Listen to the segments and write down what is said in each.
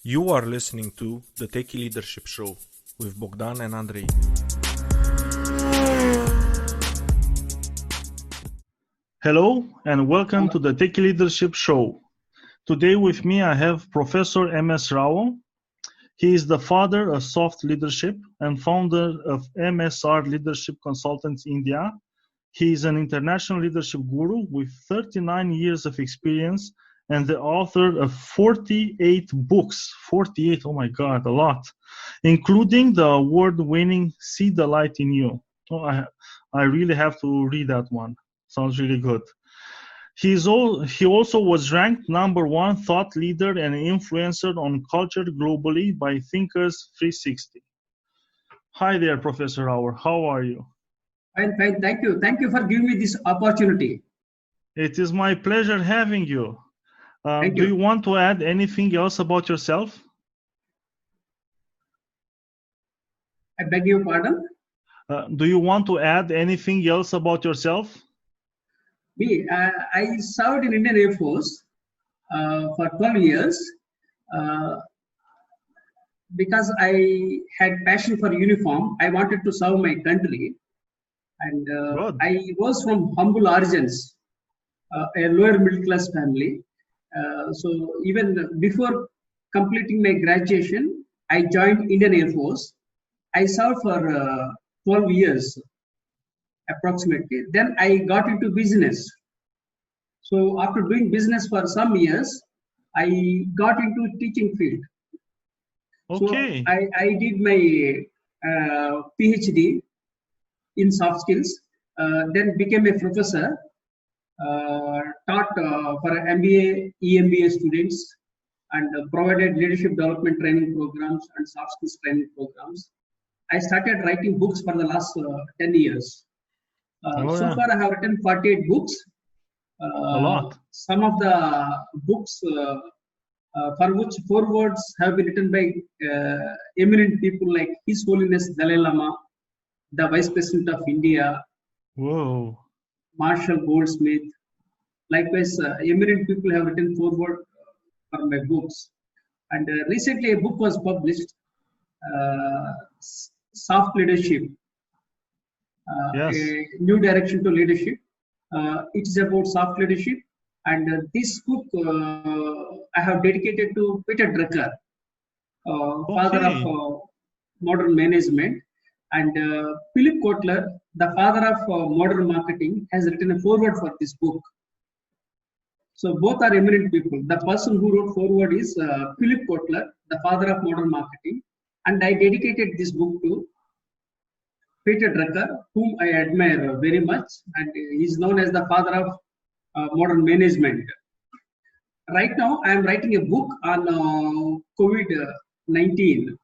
You are listening to the Techie Leadership Show with Bogdan and Andrei. Hello and welcome to the Techie Leadership Show. Today with me I have Professor MS Rao. He is the father of soft leadership and founder of MSR Leadership Consultants India. He is an international leadership guru with 39 years of experience and the author of 48 books. 48, oh my God, a lot, including the award-winning See the Light in You. Oh, I really have to read that one. Sounds really good. He also was ranked #1 thought leader and influencer on culture globally by Thinkers 360. Hi there, Professor Rao. How are you? Fine. Thank you. Thank you for giving me this opportunity. It is my pleasure having you. Do you want to add anything else about yourself? I beg your pardon? Do you want to add anything else about yourself? Me, I served in Indian Air Force for 12 years because I had passion for uniform. I wanted to serve my country, and I was from humble origins, a lower middle class family. So even before completing my graduation, I joined Indian Air Force. I served for 12 years approximately. Then I got into business. So after doing business for some years, I got into teaching field. Okay. So I did my PhD in soft skills, then became a professor, taught for MBA, EMBA students, and provided leadership development training programs and soft skills training programs. I started writing books for the last 10 years. So far, I have written 48 books. A lot. Some of the books for which forewords have been written by eminent people like His Holiness Dalai Lama, the Vice President of India, Whoa. Marshall Goldsmith. Likewise, eminent people have written foreword for my books. And recently, a book was published, Soft Leadership, Yes. A New Direction to Leadership. It is about soft leadership. And this book I have dedicated to Peter Drucker, father of modern management. And Philip Kotler, the father of modern marketing, has written a foreword for this book. So both are eminent people. The person who wrote foreword is Philip Kotler, the father of modern marketing. And I dedicated this book to Peter Drucker, whom I admire very much. And he is known as the father of modern management. Right now, I am writing a book on COVID-19.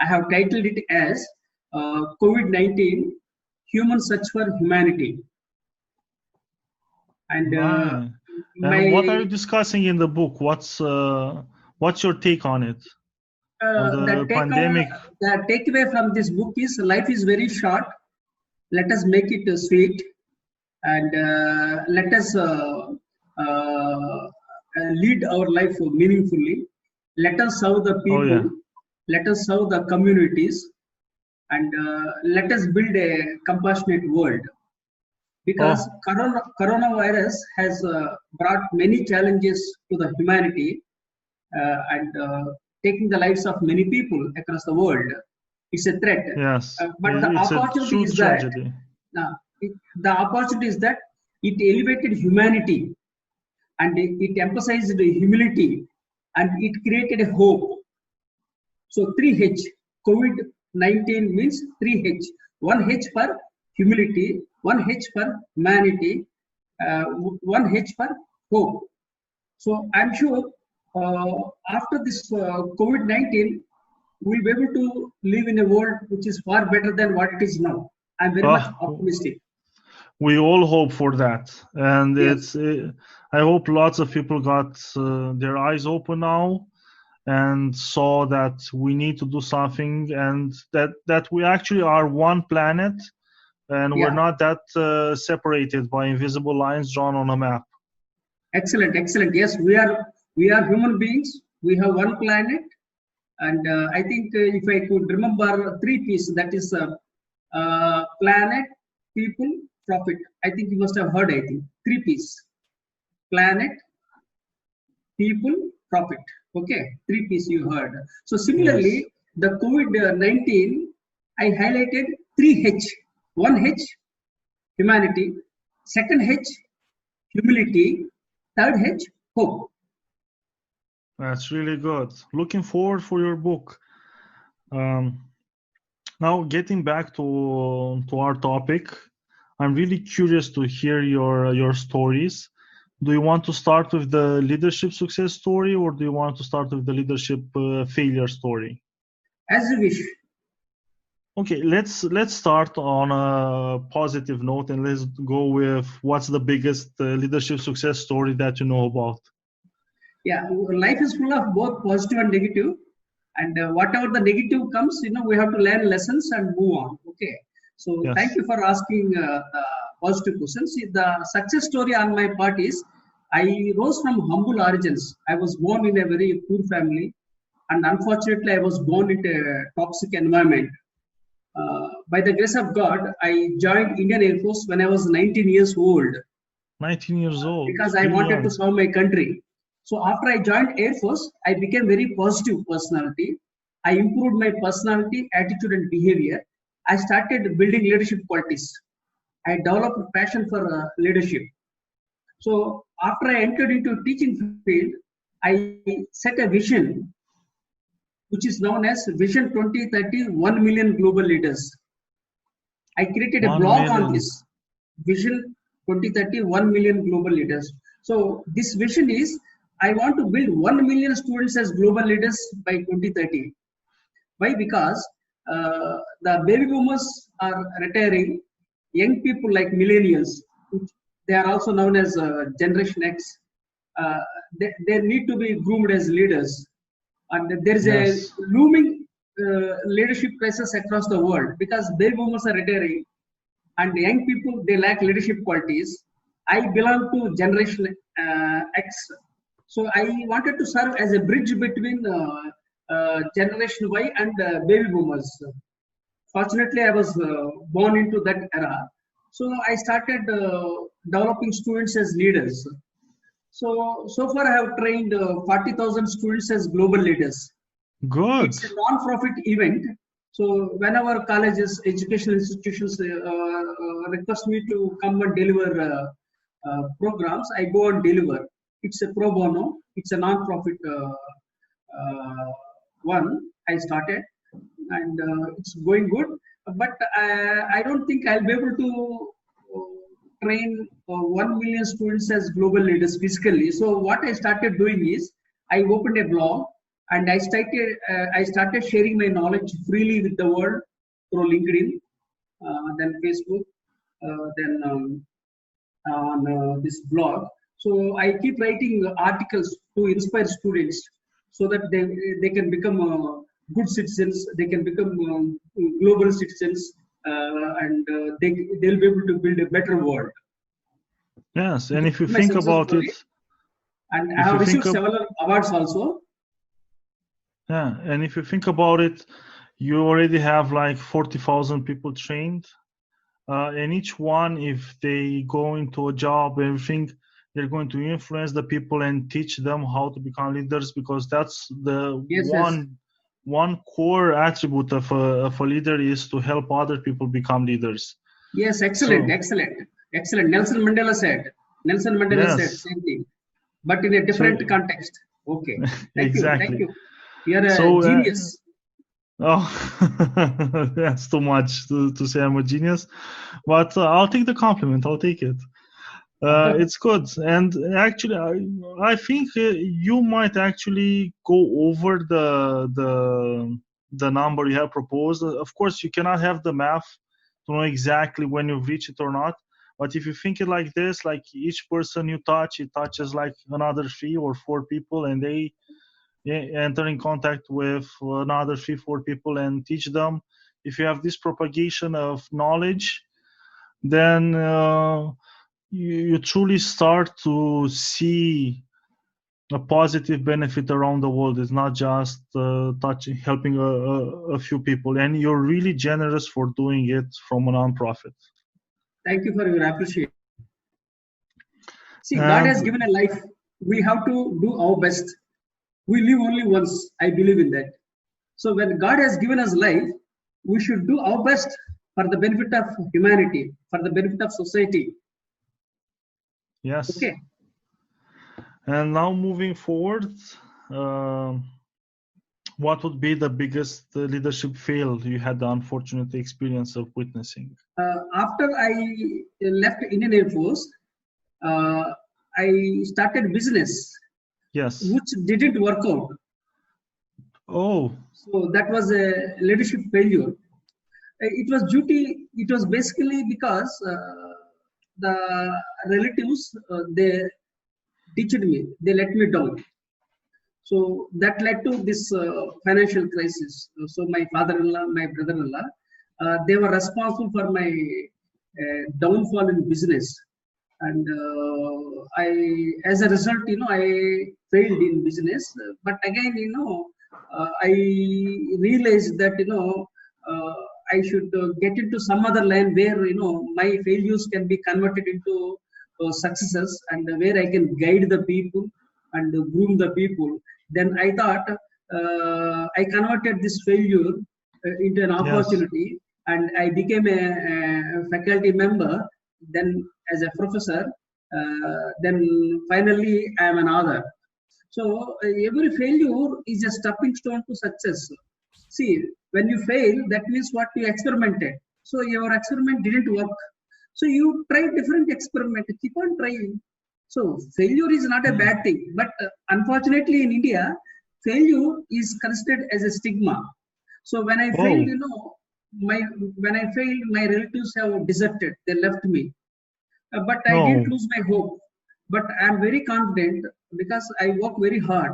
I have titled it as COVID-19, Human Search for Humanity. And what are you discussing in the book? What's your take on it? The pandemic. The takeaway from this book is life is very short. Let us make it sweet, and let us lead our life meaningfully. Let us serve the people. Let us serve the communities, and let us build a compassionate world. Because coronavirus has brought many challenges to the humanity and taking the lives of many people across the world. It's a threat. Yes. But the opportunity is tragedy. The opportunity is that it elevated humanity and it emphasized humility and it created a hope. So 3H, COVID-19 means 3H. 1H for humility, 1H for humanity, 1H for hope. So I'm sure after this COVID-19, we'll be able to live in a world which is far better than what it is now. I'm very much optimistic. We all hope for that, and yes. I hope lots of people got their eyes open now and saw that we need to do something, and that we actually are one planet, and we're not that separated by invisible lines drawn on a map. Excellent. Yes, we are human beings. We have one planet. And I think if I could remember three P's, that is planet, people, profit. I think you must have heard, I think. Three P's. Planet, people, profit. Okay, three P's you heard. So similarly, Yes. the COVID-19, I highlighted three H. One H, humanity. Second H, humility. Third H, hope. That's really good. Looking forward for your book. Now, getting back to our topic, I'm really curious to hear your stories. Do you want to start with the leadership success story, or do you want to start with the leadership failure story? As you wish. Okay, let's start on a positive note, and let's go with what's the biggest leadership success story that you know about. Yeah, life is full of both positive and negative, and whatever the negative comes, we have to learn lessons and move on. Okay, so Yes. thank you for asking the positive questions. See, the success story on my part is I rose from humble origins. I was born in a very poor family, and unfortunately I was born into a toxic environment. By the grace of God, I joined Indian Air Force when I was 19 years old. 19 years old, Because I really wanted young. to serve my country. So after I joined Air Force, I became very positive personality. I improved my personality, attitude, and behavior. I started building leadership qualities. I developed a passion for leadership. So after I entered into teaching field, I set a vision, which is known as Vision 2030, 1 million global leaders. I created a 1 blog on million. this Vision 2030, 1 million global leaders. So this vision is I want to build 1 million students as global leaders by 2030. Why? Because the baby boomers are retiring. Young people like millennials, which they are also known as Generation X, they need to be groomed as leaders. And there is a Yes. looming leadership crisis across the world because baby boomers are retiring and young people, they lack leadership qualities. I belong to Generation X. So I wanted to serve as a bridge between Generation Y and baby boomers. Fortunately, I was born into that era. So I started developing students as leaders. So far I have trained 40,000 students as global leaders. Good. It's a non-profit event. So whenever colleges, educational institutions request me to come and deliver programs, I go and deliver. It's a pro bono. It's a non-profit one I started, and it's going good. But I don't think I'll be able to train 1 million students as global leaders physically. So what I started doing is I opened a blog and I started sharing my knowledge freely with the world through LinkedIn, then Facebook, then on this blog. So I keep writing articles to inspire students so that they can become good citizens, they can become global citizens, and they'll be able to build a better world. Yes, and This if you is my think success about story. it, And I if you have think received of, several awards also. yeah, and if you think about it, you already have like 40,000 people trained, and each one, if they go into a job, everything, they're going to influence the people and teach them how to become leaders, because that's the Yes. one core attribute of a leader is to help other people become leaders. Yes, So excellent. Nelson Mandela said yes, same thing, but in a so different context. Okay. Thank exactly. you. You're a So genius. oh, that's too much to say I'm a genius, but I'll take the compliment. I'll take it. It's good, and actually, I think you might actually go over the number you have proposed. Of course, you cannot have the math to know exactly when you've reached it or not. But if you think it like this, like each person you touch, it touches like another 3 or 4 people, and they enter in contact with another 3, 4 people and teach them. If you have this propagation of knowledge, then you truly start to see a positive benefit around the world. It's not just helping a few people, and you're really generous for doing it from a non-profit. Thank you for your appreciation. See, And God has given a life. We have to do our best. We live only once. I believe in that. So when God has given us life, we should do our best for the benefit of humanity, for the benefit of society. yes. Okay. And now moving forward, what would be the biggest leadership fail you had the unfortunate experience of witnessing? After I left Indian Air Force, I started business, Yes. which didn't work out. Oh. So that was a leadership failure. It was duty. It was basically because the relatives they ditched me. They let me down. So that led to this financial crisis. So my father-in-law, my brother-in-law, they were responsible for my downfall in business. And as a result, I failed in business. But again, I realized that, I should get into some other line where, my failures can be converted into successes, and where I can guide the people and groom the people. Then I thought I converted this failure into an opportunity, and I became a faculty member, then as a professor, then finally I am an author. So every failure is a stepping stone to success. See, when you fail, that means what you experimented. So your experiment didn't work. So you try different experiment, keep on trying. So failure is not a bad thing, but unfortunately in India, failure is considered as a stigma. So when I failed, when I failed, my relatives have deserted. They left me, but I didn't lose my hope. But I am very confident because I work very hard.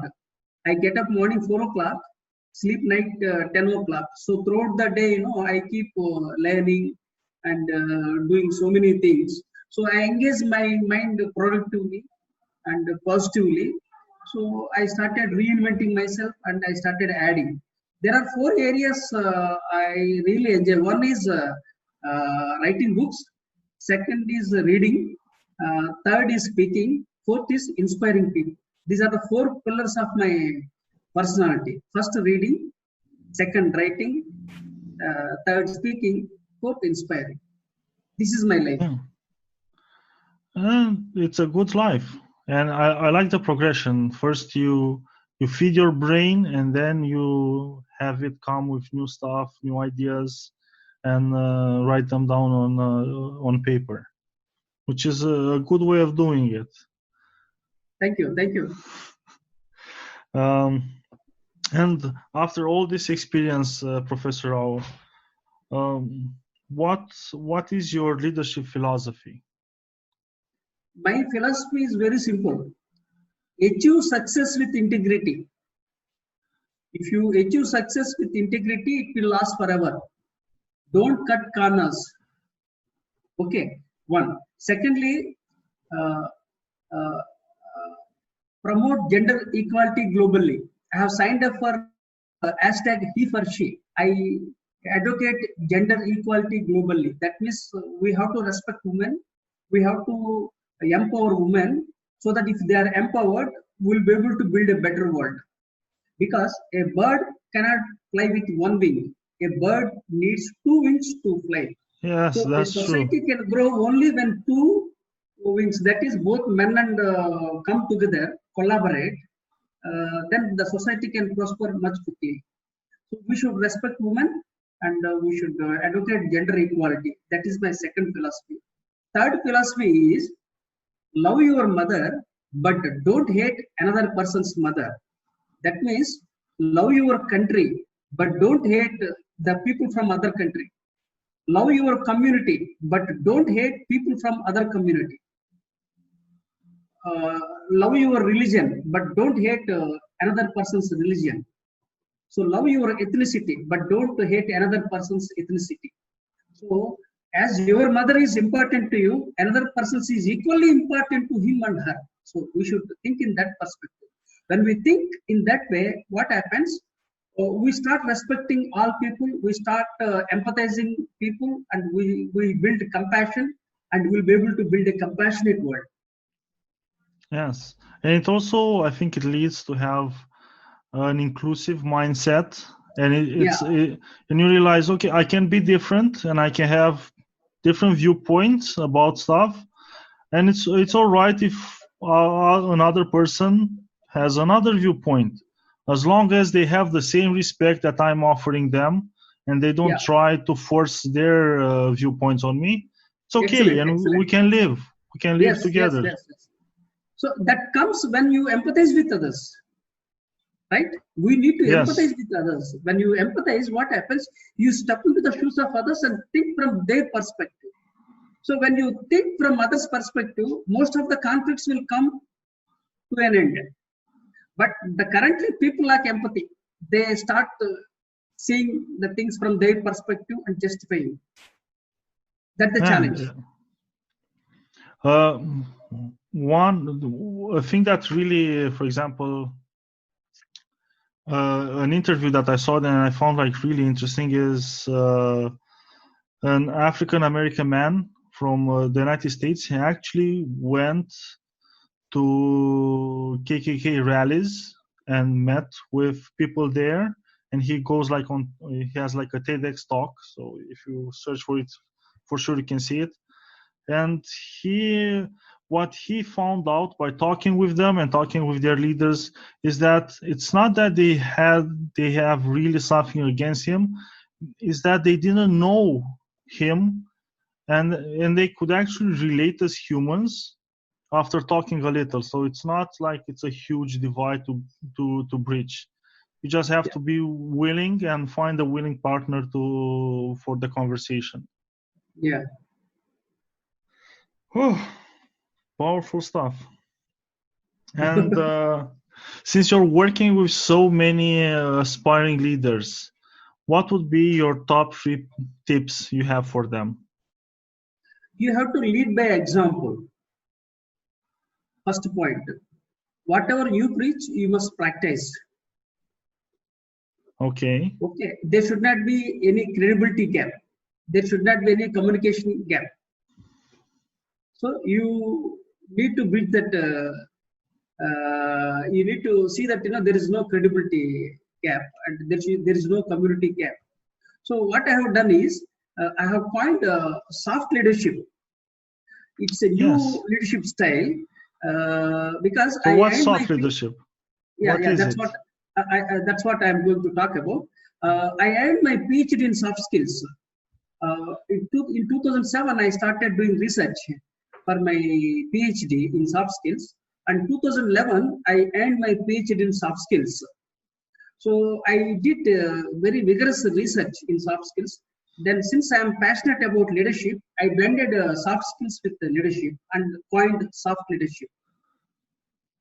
I get up morning 4 o'clock, sleep night 10 o'clock. So throughout the day, I keep learning and doing so many things. So I engage my mind productively and positively. So I started reinventing myself and I started adding. There are 4 areas I really enjoy. One is writing books. Second is reading. Third is speaking. Fourth is inspiring people. These are the 4 pillars of my personality. First, reading. Second, writing. Third, speaking. Fourth, inspiring. This is my life. It's a good life, and I like the progression. First, you feed your brain, and then you have it come with new stuff, new ideas, and write them down on paper, which is a good way of doing it. Thank you. Thank you. And after all this experience, Professor Rao, what is your leadership philosophy? My philosophy is very simple. Achieve success with integrity. If you achieve success with integrity, it will last forever. Don't cut corners. Okay, one. Secondly, promote gender equality globally. I have signed up for hashtag he for she. I advocate gender equality globally. That means we have to respect women. We have to empower women so that if they are empowered, we'll be able to build a better world. Because a bird cannot fly with one wing. A bird needs 2 wings to fly. Yes, so that's a society true. can grow only when 2 wings, that is both men and come together, collaborate, then the society can prosper much quickly. So we should respect women and we should advocate gender equality. That is my second philosophy. Third philosophy is love your mother, but don't hate another person's mother. That means love your country, but don't hate the people from other country. Love your community, but don't hate people from other community. Love your religion, but don't hate another person's religion. So love your ethnicity, but don't hate another person's ethnicity. So as your mother is important to you, another person is equally important to him and her. So we should think in that perspective. When we think in that way, what happens? We start respecting all people, we start empathizing people, and we build compassion, and we'll be able to build a compassionate world. Yes, and it also, I think, it leads to have an inclusive mindset, and and you realize, okay, I can be different, and I can have different viewpoints about stuff, and it's all right if another person has another viewpoint, as long as they have the same respect that I'm offering them, and they don't try to force their viewpoints on me. It's okay. Excellent. We can live together. Yes. So that comes when you empathize with others, right? We need to empathize with others. When you empathize, what happens? You step into the shoes of others and think from their perspective. So when you think from others' perspective, most of the conflicts will come to an end. But currently people lack empathy. They start seeing the things from their perspective and justifying. That's the challenge. One thing that really, for example, an interview that I saw and I found like really interesting is an African American man from the United States. He actually went to KKK rallies and met with people there, and he goes like he has like a TEDx talk, so if you search for it, for sure you can see it. And what he found out by talking with them and talking with their leaders is that it's not that they have really something against him, is that they didn't know him, and they could actually relate as humans after talking a little. So it's not like it's a huge divide to bridge. You just have to be willing and find a willing partner for the conversation. Yeah. Oh, powerful stuff. And since you're working with so many aspiring leaders, what would be your top 3 tips you have for them? You have to lead by example. First point, whatever you preach, you must practice. Okay. There should not be any credibility gap. There should not be any communication gap. So you need to build that. You need to see that there is no credibility gap and there is no community gap. So what I have done is I have coined soft leadership. It's a new leadership style because so what's soft leadership? That's what I'm going to talk about. I earned my PhD in soft skills. In 2007, I started doing research for my PhD in soft skills, and 2011 I earned my PhD in soft skills. So I did very vigorous research in soft skills. Then, since I am passionate about leadership, I blended soft skills with leadership and coined soft leadership.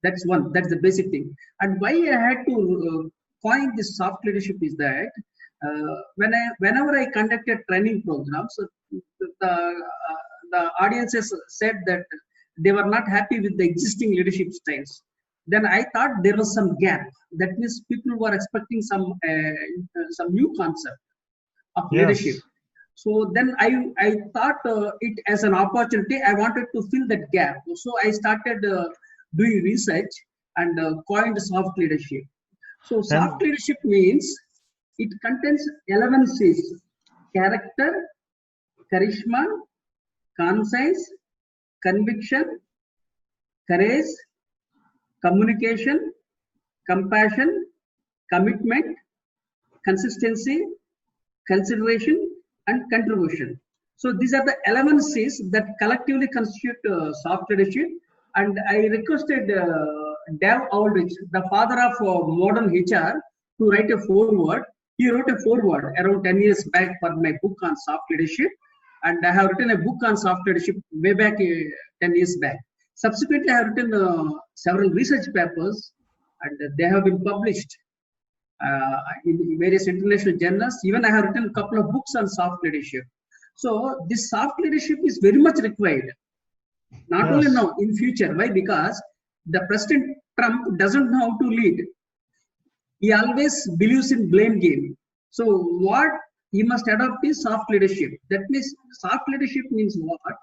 That's one. That's the basic thing. And why I had to coin this soft leadership is that whenever I conducted training programs, the audiences said that they were not happy with the existing leadership styles. Then I thought there was some gap. That means people were expecting some new concept of leadership. So then I thought it as an opportunity. I wanted to fill that gap. So I started doing research and coined soft leadership. So soft leadership means it contains 11 C's: character, charisma, conscience, conviction, courage, communication, compassion, commitment, consistency, consideration, and contribution. So these are the 11 C's that collectively constitute soft leadership. And I requested Dave Aldrich, the father of modern HR, to write a foreword. He wrote a foreword around 10 years back for my book on soft leadership. And I have written a book on soft leadership way back 10 years back. Subsequently, I have written several research papers, and they have been published in various international journals. Even I have written a couple of books on soft leadership. So this soft leadership is very much required. Not only now, in future. Why? Because the present Trump doesn't know how to lead. He always believes in blame game. So what he must adopt is soft leadership. That means soft leadership means what?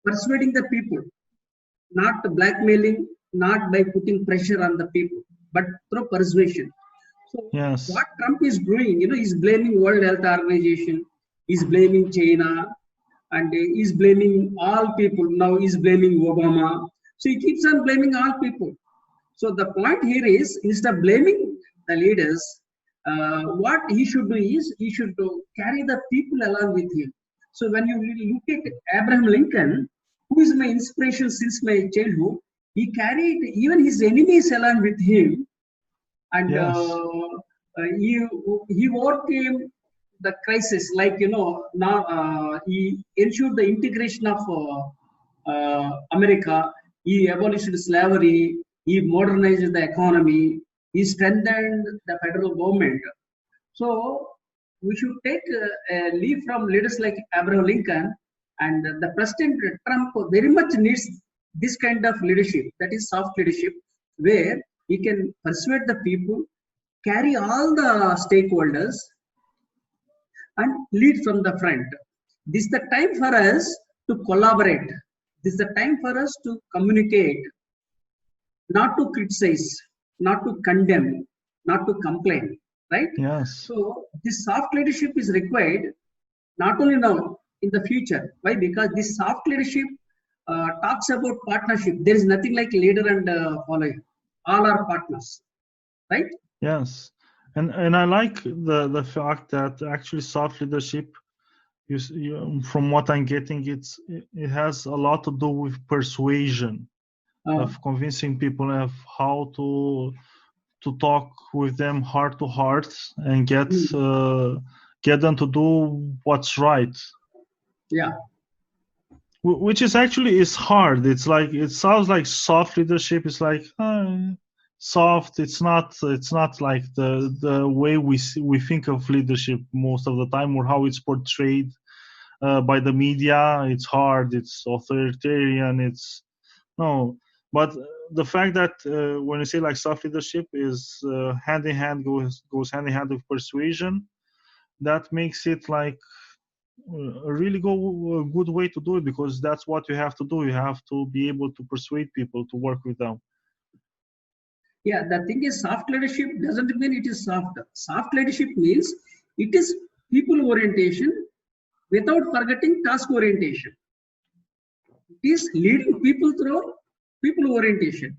Persuading the people, not blackmailing, not by putting pressure on the people, but through persuasion. So Yes. what Trump is doing, he's blaming World Health Organization, he's blaming China, and he's blaming all people. Now he's blaming Obama. So he keeps on blaming all people. So the point here is, instead of blaming the leaders, what he should do is he should carry the people along with him. So when you look at Abraham Lincoln, who is my inspiration since my childhood, he carried even his enemies along with him, and Yes. He overcame the crisis. Like now he ensured the integration of America. He abolished slavery. He modernized the economy. He strengthened the federal government. So we should take a leaf from leaders like Abraham Lincoln, and the President Trump very much needs this kind of leadership, that is soft leadership, where he can persuade the people, carry all the stakeholders, and lead from the front. This is the time for us to collaborate. This is the time for us to communicate, not to criticize, not to condemn, not to complain, right? Yes. So this soft leadership is required not only now, in the future. Why? Because this soft leadership talks about partnership. There is nothing like leader and follower. All are partners, right? Yes. And I like the fact that actually soft leadership, from what I'm getting, it has a lot to do with persuasion, of convincing people of how to talk with them heart to heart and get them to do what's right. Yeah. Which is actually is hard. It's like, it sounds like soft leadership is like soft. It's not like the way we think of leadership most of the time, or how it's portrayed by the media. It's hard, it's authoritarian, it's no. But the fact that when you say like soft leadership is hand in hand, goes hand in hand with persuasion, that makes it like a really good way to do it, because that's what you have to do. You have to be able to persuade people to work with them. Yeah, the thing is, soft leadership doesn't mean it is soft. Soft leadership means it is people orientation without forgetting task orientation. It is leading people through people orientation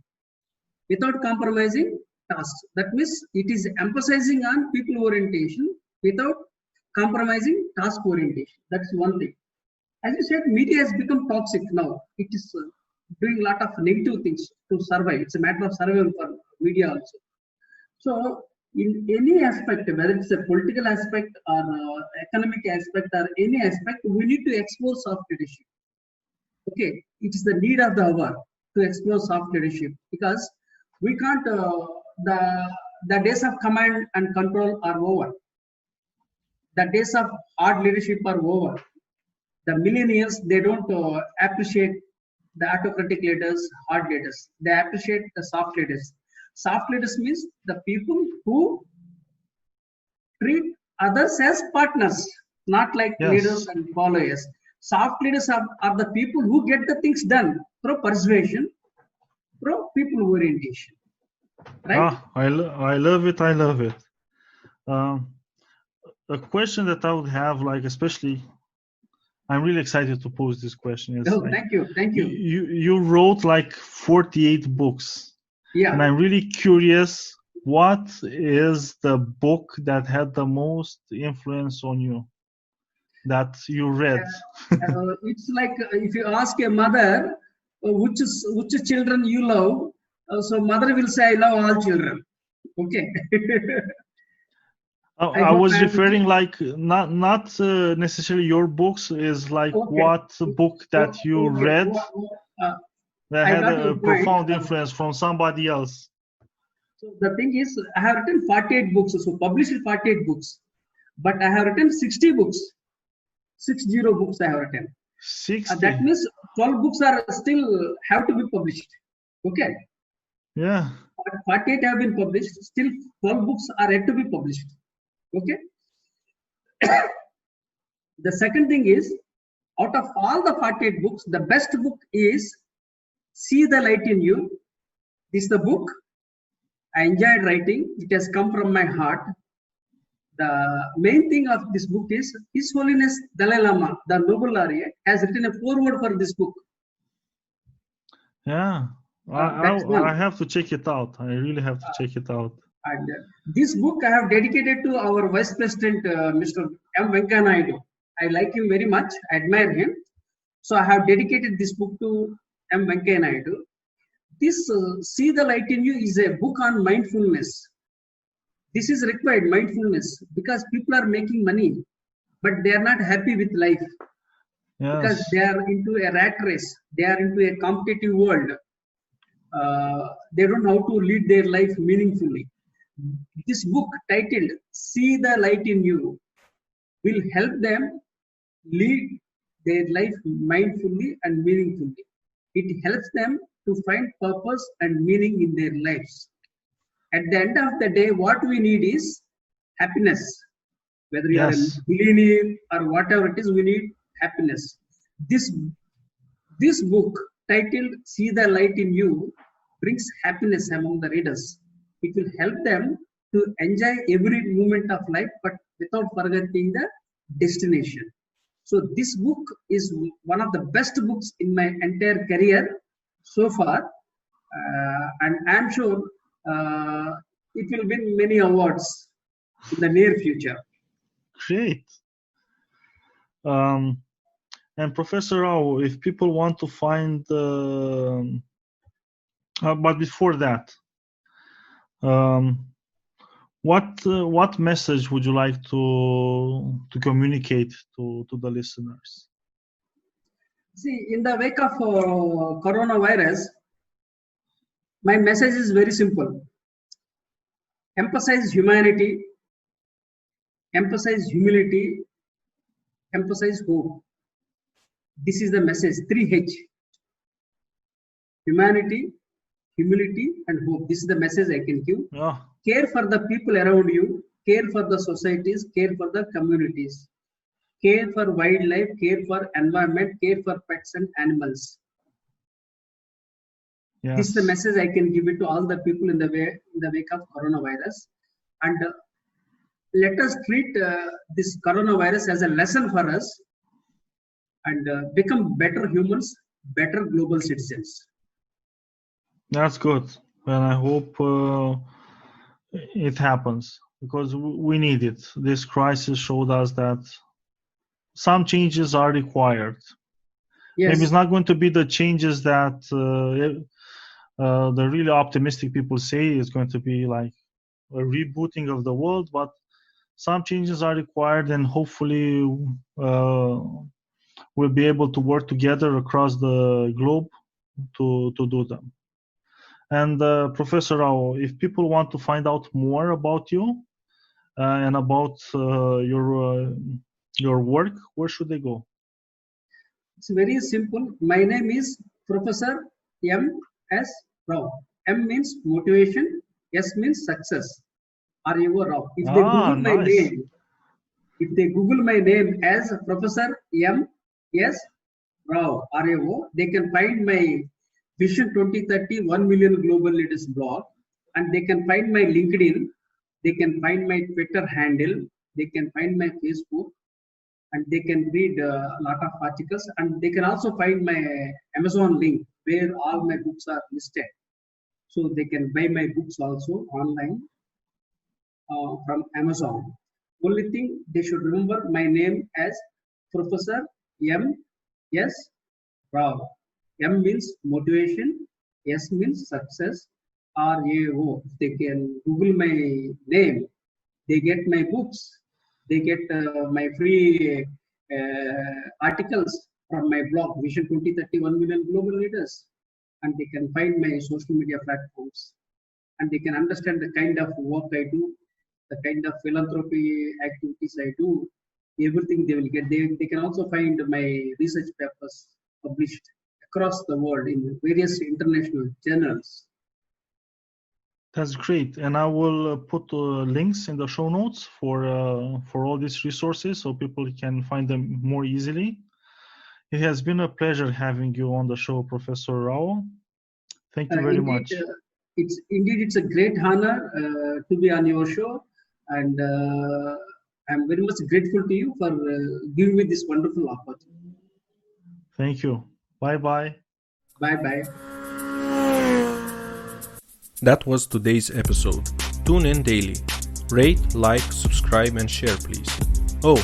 without compromising tasks. That means it is emphasizing on people orientation without compromising task orientation. That's one thing. As you said, media has become toxic now. It is doing a lot of negative things to survive. It's a matter of survival for media also. So in any aspect, whether it's a political aspect or economic aspect or any aspect, we need to explore soft leadership. Okay, it is the need of the hour to explore soft leadership, because we can't, the days of command and control are over. The days of hard leadership are over. The millennials, they don't appreciate the autocratic leaders, hard leaders. They appreciate the soft leaders. Soft leaders means the people who treat others as partners, not like leaders and followers. Soft leaders are the people who get the things done through persuasion, through people orientation. Right? I love it. I love it. A question that I would have, like, especially, I'm really excited to pose this question. Is like, thank you. You wrote like 48 books. Yeah. And I'm really curious, what is the book that had the most influence on you that you read? It's like if you ask a mother which children you love, so mother will say, I love all children. Okay. I was referring like not necessarily your books, is like what book that you read that had a profound influence from somebody else. So the thing is, I have written 48 books, so published 48 books, but I have written 60 books. 60 books I have written. 60. That means 12 books are still have to be published. Okay. Yeah. 48 have been published. Still 12 books are yet to be published. Okay. The second thing is, out of all the 48 books, the best book is See the Light in You. This is the book I enjoyed writing. It has come from my heart. The main thing of this book is His Holiness Dalai Lama, the Noble Laureate, has written a foreword for this book. Yeah. That's I one. have to check it out. I really have to check it out. And this book I have dedicated to our Vice President, Mr. M. Venkaiah Naidu. I like him very much. I admire him. So I have dedicated this book to M. Venkaiah Naidu. This See the Light in You is a book on mindfulness. This is required, mindfulness, because people are making money, but they are not happy with life. Because Yes. they are into a rat race. They are into a competitive world. They don't know how to lead their life meaningfully. This book titled See the Light in You will help them lead their life mindfully and meaningfully. It helps them to find purpose and meaning in their lives. At the end of the day, what we need is happiness. Whether you are a Yes. billionaire or whatever it is, we need happiness. This book titled See the Light in You brings happiness among the readers. It will help them to enjoy every moment of life, but without forgetting the destination. So this book is one of the best books in my entire career so far, and I'm sure it will win many awards in the near future. Great. And Professor Rao, if people want to find, but before that, what message would you like to communicate to the listeners? See, in the wake of coronavirus, my message is very simple. Emphasize humanity, emphasize humility, emphasize hope. This is the message, 3H. Humanity, humility, and hope. This is the message I can give. Yeah. Care for the people around you, care for the societies, care for the communities, care for wildlife, care for environment, care for pets and animals. Yes. This is the message I can give it to all the people in the wake of coronavirus. And let us treat this coronavirus as a lesson for us and become better humans, better global citizens. That's good, and I hope it happens because we need it. This crisis showed us that some changes are required. Yes. Maybe it's not going to be the changes that the really optimistic people say is going to be like a rebooting of the world, but some changes are required, and hopefully we'll be able to work together across the globe to do them. And Professor Rao, if people want to find out more about you and about your work, where should they go? It's very simple. My name is Professor MS Rao. M means motivation, S means success. R-A-O Rao. If they Google my Nice. name, if they Google my name as Professor MS Rao, R-A-O, they can find my Vision 2030 1 million global leaders blog, and they can find my LinkedIn, they can find my Twitter handle, they can find my Facebook, and they can read a lot of articles, and they can also find my Amazon link where all my books are listed. So they can buy my books also online from Amazon. Only thing they should remember my name as Professor MS Rao. M means motivation, S means success, RAO. If they can Google my name, they get my books, they get my free articles from my blog, Vision 2030 1 million global leaders, and they can find my social media platforms, and they can understand the kind of work I do, the kind of philanthropy activities I do, everything they will get. They can also find my research papers published across the world in various international journals. That's great, and I will put links in the show notes for all these resources so people can find them more easily. It has been a pleasure having you on the show, Professor Rao. Thank you very much. It's a great honor to be on your show, and I'm very much grateful to you for giving me this wonderful opportunity. Thank you. Bye-bye. Bye-bye. That was today's episode. Tune in daily. Rate, like, subscribe, and share, please. Oh,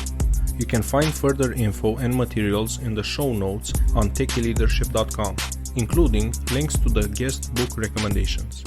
you can find further info and materials in the show notes on techyleadership.com, including links to the guest book recommendations.